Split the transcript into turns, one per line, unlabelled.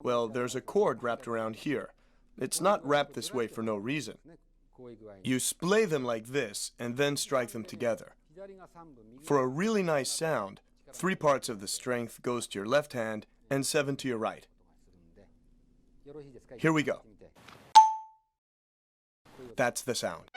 Well, there's a cord wrapped around here. It's not wrapped this way for no reason. You splay them like this and then strike them together. For a really nice sound, 3 parts of the strength goes to your left hand and 7 to your right. Here we go. That's the sound.